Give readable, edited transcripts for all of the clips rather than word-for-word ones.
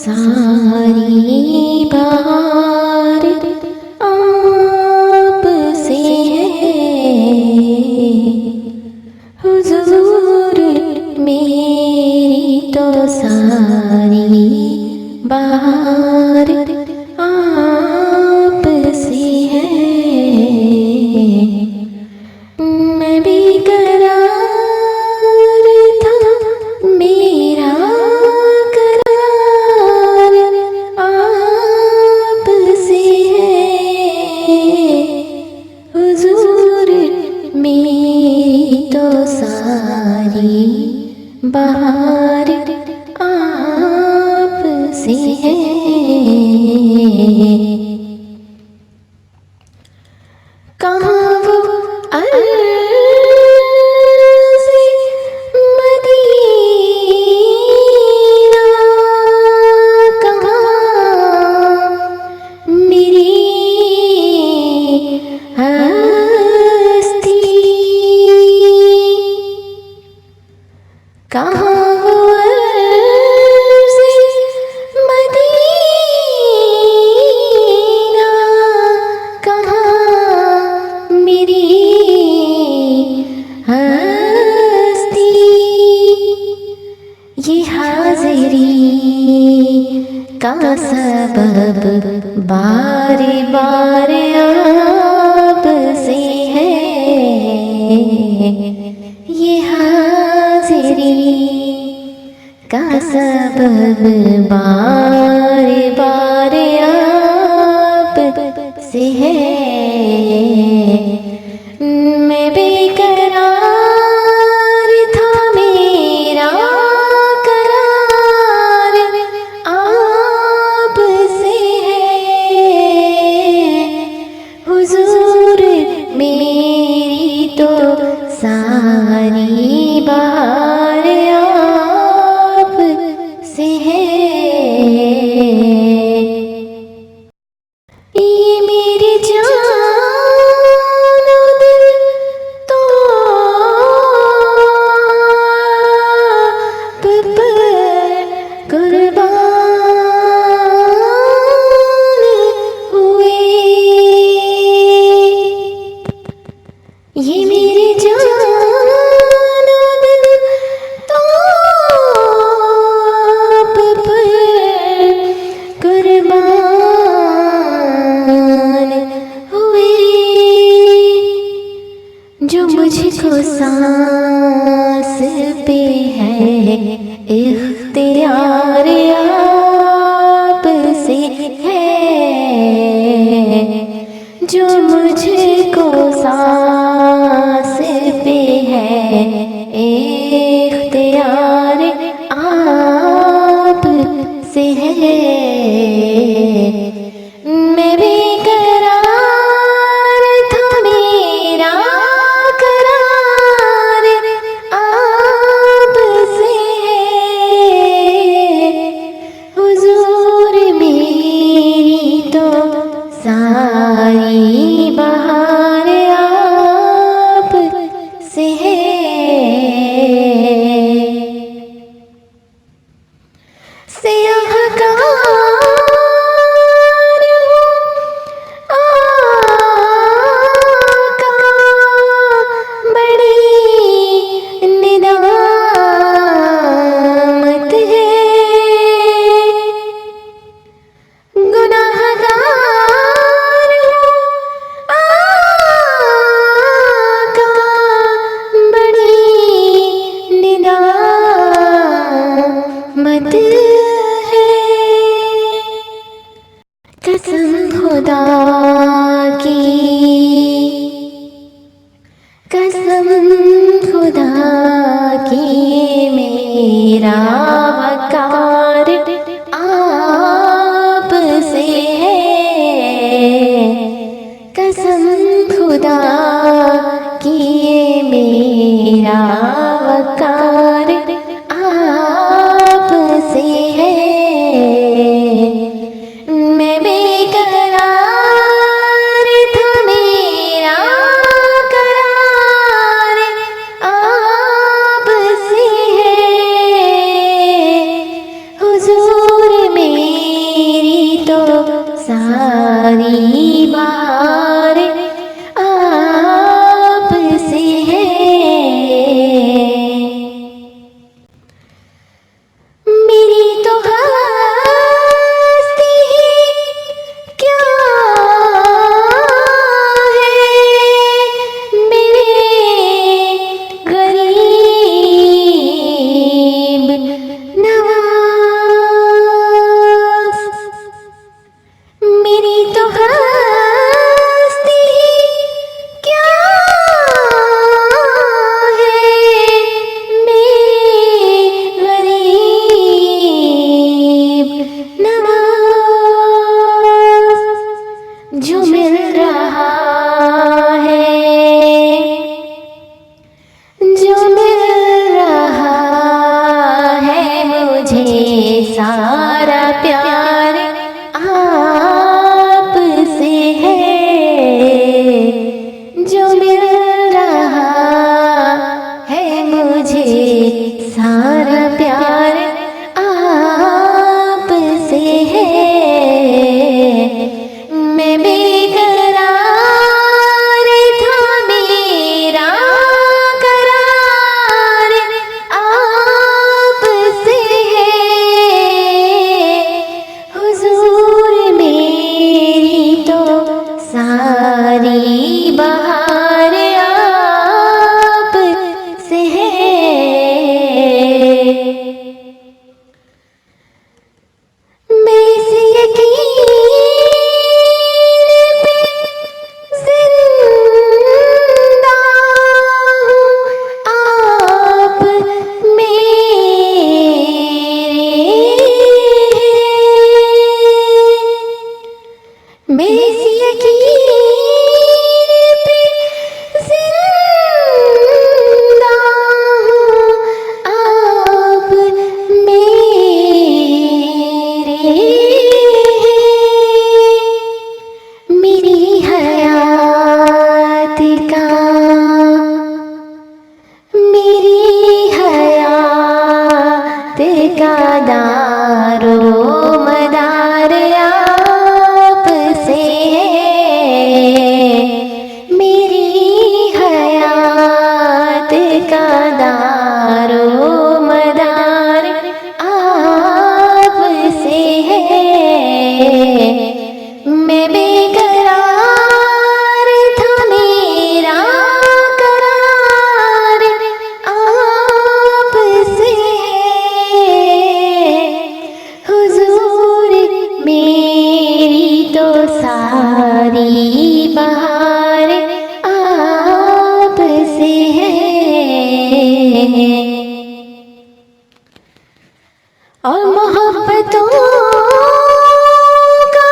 सारी बार आप से है हुजूर, मेरी तो सारी बार आप से है। मैं भी करार था, मेरा करार आप से है हुजूर, मेरी तो सारी बार आप से है। कहाँ वो अर्ज़-ए मदीना, कहाँ मेरी हस्ती, कहाँ वो अर्ज़-ए मदीना, कहाँ मेरी हस्ती। ये हाज़िरी का सबब बार बार आप से है। ये हाज़िरी का सबब बार बार आप से है। मैं बेकरार था, मेरा करार आप से है हुजूर, मेरी तो सारी बार आप से है। ये मेरी जान और दिल तो आप पर कुर्बान हुए। ये मेरी जान और दिल तो आप पर कुर्बान हुए। जो मुझको सांस पे है इख्तियार आप से है। जो मुझको सांस पे है इख्तियार आप से है। मैं बेकरार था, मेरा करार आप से है हुजूर, मेरी तो सारी बहार आप से है। सियाहकार हूँ आका, बड़ी निदामत है। गुनाहगार हूँ आका, बड़ी निदामत है। कसम खुदा की, कसम खुदा की, मेरा वकार आप से है। कसम खुदा की, मेरा वकार आप से है। मैं बेकरार था, मेरा करार आप से है हुजूर, मेरी सारा प्यार आपसे है। मैं बेकरार था, मेरा करार आपसे है। हुजूर मेरी तो सारी बहार आपसे है। मैं इस यकीन पे जिंदा हूँ, आप मेरे हैं। मैं इस यकीन पे जिंदा हूँ, आप मेरे हैं। मेरी हयात का, मेरी हयात का दारो मदार आपसे है। मेरी हयात का दारो मदार आपसे है। मैं बेकरार था, मेरा करार आपसे है। हुजूर मेरी तो सारी बहार आपसे है। और मोहब्बतों का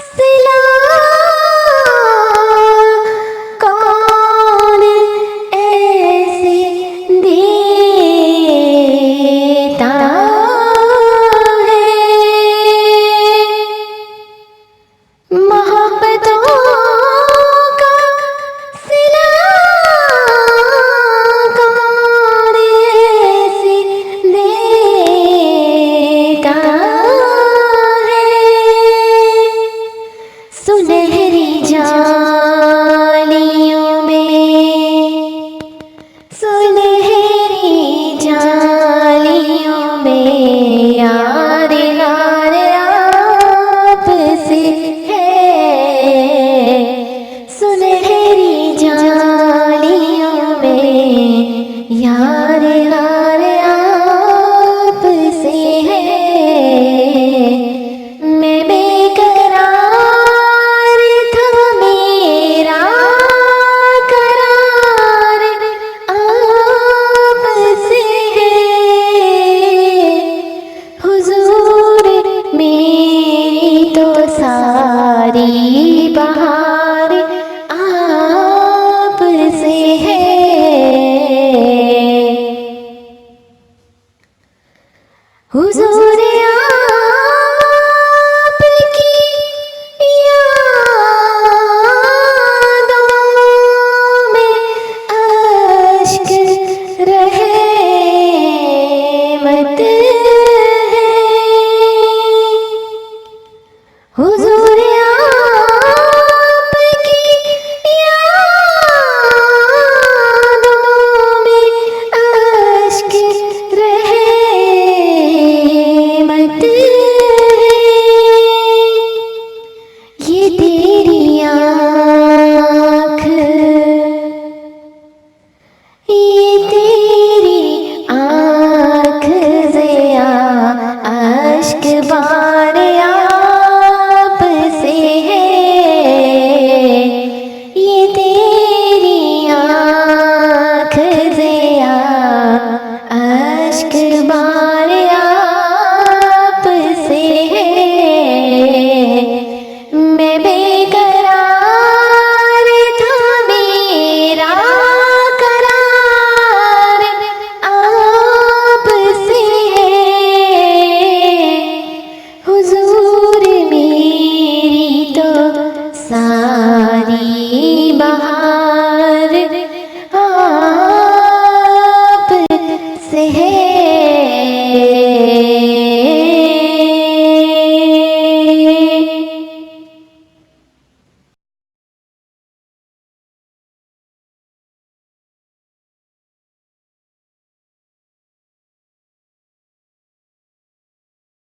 सिला कौन ऐसे देता है। मोहब्बतों का सिला कौन ऐसे देता है। सुनहरी जालियों में, सुनहरी जालियों में यार यार आपसे है। सुनहरी जालियों में यार यार आपसे है। मैं बेकरार था, मेरा करार आपसे है। हुजूर मेरी तो सारी बहार आपसे है। हुजूर